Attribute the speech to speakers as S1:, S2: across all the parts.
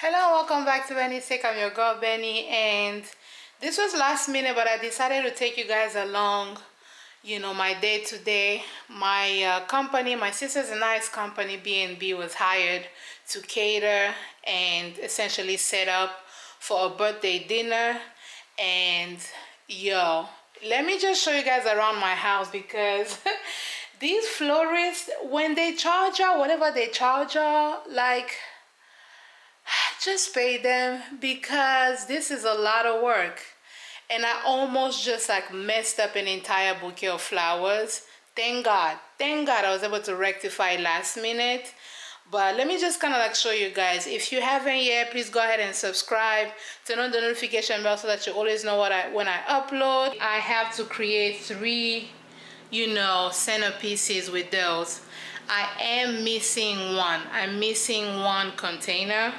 S1: Hello, welcome back to Bennystake. I'm your girl Benny, and this was last minute, but I decided to take you guys along, my day to day. My company, my sisters and I's company, B&B, was hired to cater and essentially set up for a birthday dinner. And let me just show you guys around my house because these florists, when they charge y'all whatever they charge y'all, like, just pay them, because this is a lot of work. And I almost just like messed up an entire bouquet of flowers. Thank God I was able to rectify last minute. But let me just kind of like show you guys. If you haven't yet, please go ahead and subscribe, turn on the notification bell so that you always know when I upload. I have to create 3 centerpieces with those. I am missing one. I'm missing one container.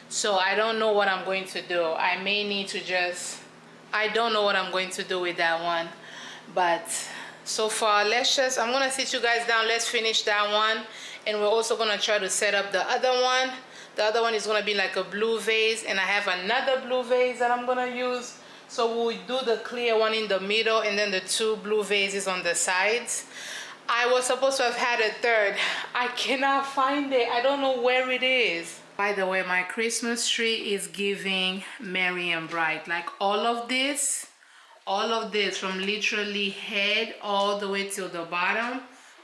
S1: So I don't know what I'm going to do. I may need to I don't know what I'm going to do with that one. But so far, I'm gonna sit you guys down. Let's finish that one. And we're also gonna try to set up the other one. The other one is gonna be like a blue vase, and I have another blue vase that I'm gonna use. So we'll do the clear one in the middle and then the 2 blue vases on the sides. I was supposed to have had a third. I cannot find it. I don't know where it is. By the way, my Christmas tree is giving merry and bright. Like all of this from literally head all the way till the bottom,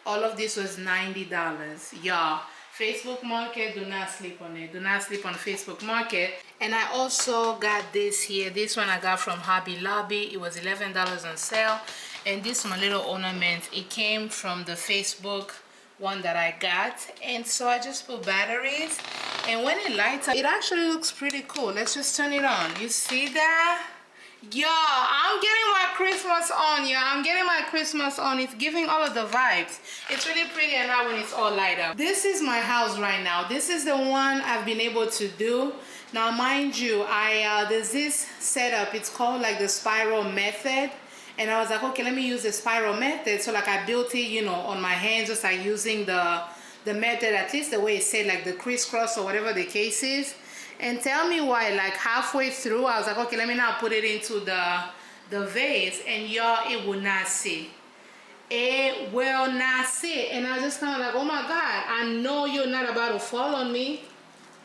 S1: all of this was $90. Y'all, Facebook Market, do not sleep on it. Do not sleep on Facebook Market. And I also got this here. This one I got from Hobby Lobby. It was $11 on sale. And this one, little ornament, it came from the Facebook one that I got. And so I just put batteries, and when it lights up, it actually looks pretty cool. Let's just turn it on. You see that? Y'all, I'm getting my Christmas on, y'all. I'm getting my Christmas on. It's giving all of the vibes. It's really pretty and now when it's all light up. This is my house right now. This is the one I've been able to do. Now, mind you, there's this setup. It's called like the spiral method. And I was like, okay, let me use the spiral method. So like I built it, on my hands, just like using the method, at least the way it said, like the crisscross or whatever the case is. And tell me why, like halfway through, I was like, okay, let me now put it into the vase. And y'all, it will not sit. It will not sit. And I was just kind of like, oh my God, I know you're not about to fall on me.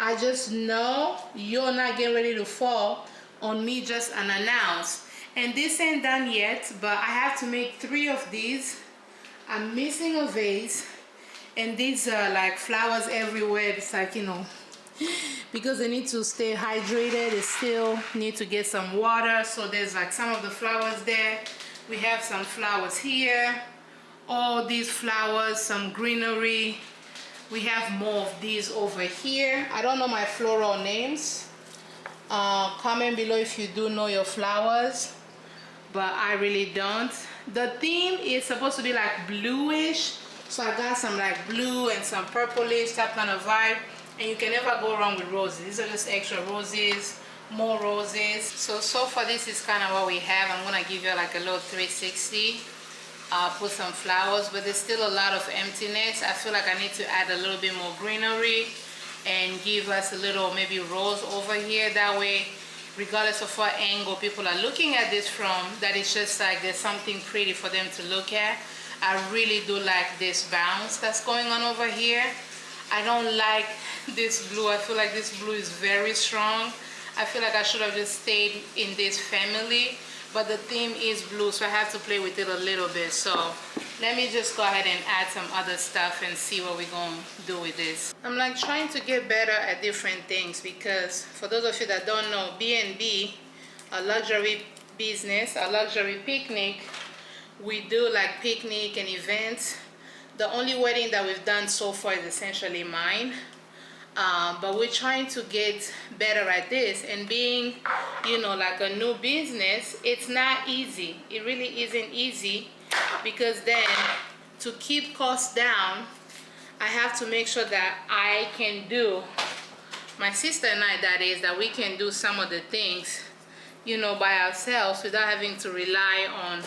S1: I just know you're not getting ready to fall on me just unannounced. And this ain't done yet, but I have to make 3 of these. I'm missing a vase. And these are like flowers everywhere. It's like, because they need to stay hydrated, they still need to get some water. So there's like some of the flowers there. We have some flowers here. All these flowers, some greenery. We have more of these over here. I don't know my floral names. Comment below if you do know your flowers, but I really don't. The theme is supposed to be like bluish. So I got some like blue and some purplish, that kind of vibe. And you can never go wrong with roses. These are just extra roses, more roses. So far this is kind of what we have. I'm gonna give you like a little 360. Put some flowers, but there's still a lot of emptiness. I feel like I need to add a little bit more greenery and give us a little maybe rose over here. That way, regardless of what angle people are looking at this from, that it's just like there's something pretty for them to look at. I really do like this bounce that's going on over here. I don't like this blue. I feel like this blue is very strong. I feel like I should have just stayed in this family, but the theme is blue, so I have to play with it a little bit. So let me just go ahead and add some other stuff and see what we're going to do with this. I'm like trying to get better at different things, because for those of you that don't know, B&B, a luxury business, a luxury picnic, we do like picnic and events. The only wedding that we've done so far is essentially mine. But we're trying to get better at this, and being, like a new business, it's not easy. It really isn't easy, because then to keep costs down, I have to make sure that I can do, my sister and I, that is, that we can do some of the things, by ourselves without having to rely on,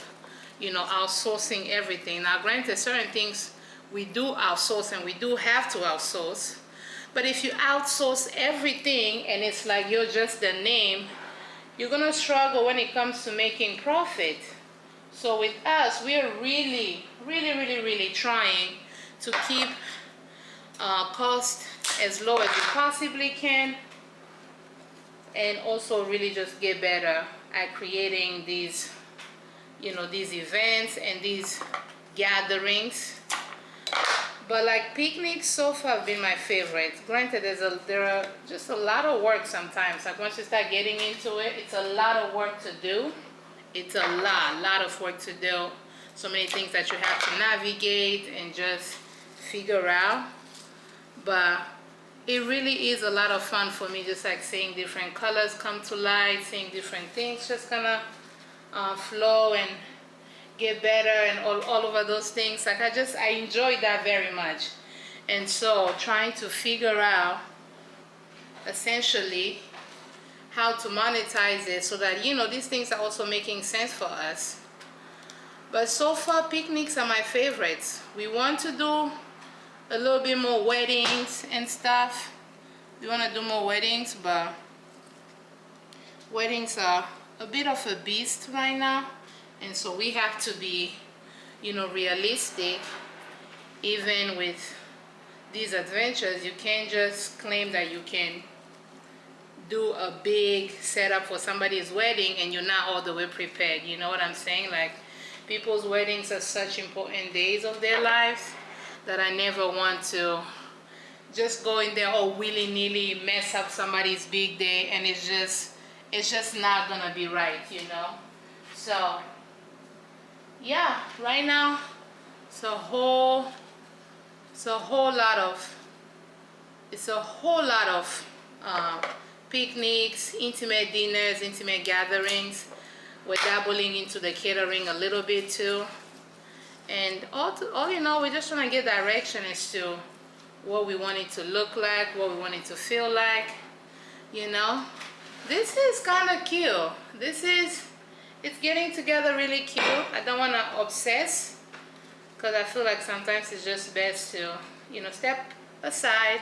S1: outsourcing everything. Now, granted, certain things we do outsource and we do have to outsource, But if you outsource everything and it's like you're just the name, you're gonna struggle when it comes to making profit. So with us, we are really trying to keep cost as low as we possibly can, and also really just get better at creating these, you know, these events and these gatherings. But like picnics so far have been my favorite. Granted, there are just a lot of work sometimes. Like once you start getting into it, it's a lot of work to do. It's a lot of work to do. So many things that you have to navigate and just figure out. But it really is a lot of fun for me, just like seeing different colors come to light, seeing different things just kind of flow and get better and all over those things. Like I enjoy that very much. And so trying to figure out essentially how to monetize it so that, you know, these things are also making sense for us. But so far picnics are my favorites. We want to do a little bit more weddings and stuff. We want to do more weddings, but weddings are a bit of a beast right now, and so we have to be, you know, realistic. Even with these adventures, you can't just claim that you can do a big setup for somebody's wedding and you're not all the way prepared. You know what I'm saying? Like, people's weddings are such important days of their lives that I never want to just go in there all willy-nilly, mess up somebody's big day, and it's just not gonna be right, you know. So yeah, right now it's a whole lot of picnics, intimate dinners, intimate gatherings. We're dabbling into the catering a little bit too, and all in all, we're just trying to get direction as to what we want it to look like, what we want it to feel like, you know. This is kind of cute. It's getting together really cute. I don't want to obsess, because I feel like sometimes it's just best to, you know, step aside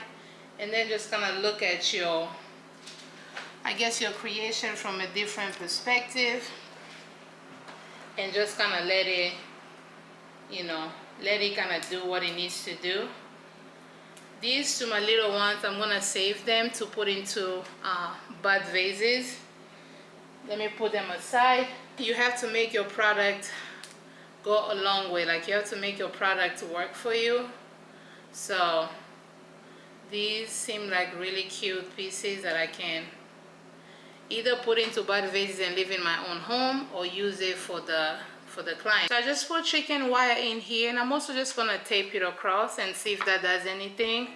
S1: and then just kind of look at your, I guess, your creation from a different perspective, and just kind of let it, you know, let it kind of do what it needs to do. These two, my little ones, I'm gonna save them to put into bud vases. Let me put them aside. You have to make your product go a long way. Like, you have to make your product work for you. So these seem like really cute pieces that I can either put into bud vases and live in my own home, or use it for the client. So I just put chicken wire in here, and I'm also just gonna tape it across and see if that does anything.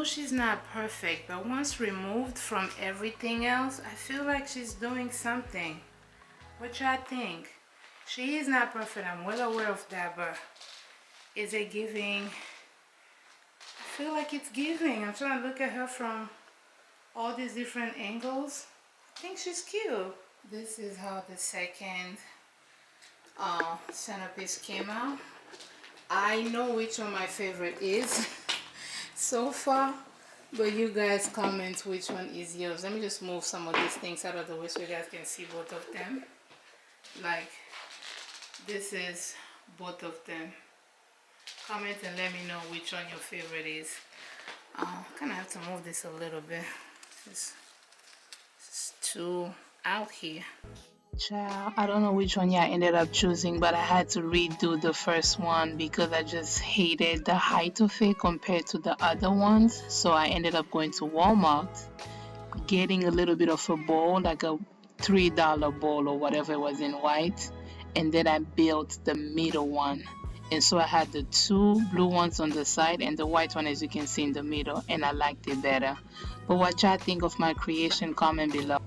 S1: She's not perfect, but once removed from everything else, I feel like she's doing something. What y'all think? She is not perfect, I'm well aware of that, but is it giving? I feel like it's giving. I'm trying to look at her from all these different angles. I think she's cute. This is how the second centerpiece came out. I know which one my favorite is so far, but you guys comment which one is yours. Let me just move some of these things out of the way so you guys can see both of them. Like, this is both of them. Comment and let me know which one your favorite is. Kind of have to move this a little bit. This is too out here. Child, I don't know which one I ended up choosing, but I had to redo the first one because I just hated the height of it compared to the other ones. So I ended up going to Walmart, getting a little bit of a bowl, like a $3 bowl or whatever it was in white, and then I built the middle one. And so I had the two blue ones on the side and the white one, as you can see, in the middle, and I liked it better. But what y'all think of my creation, comment below.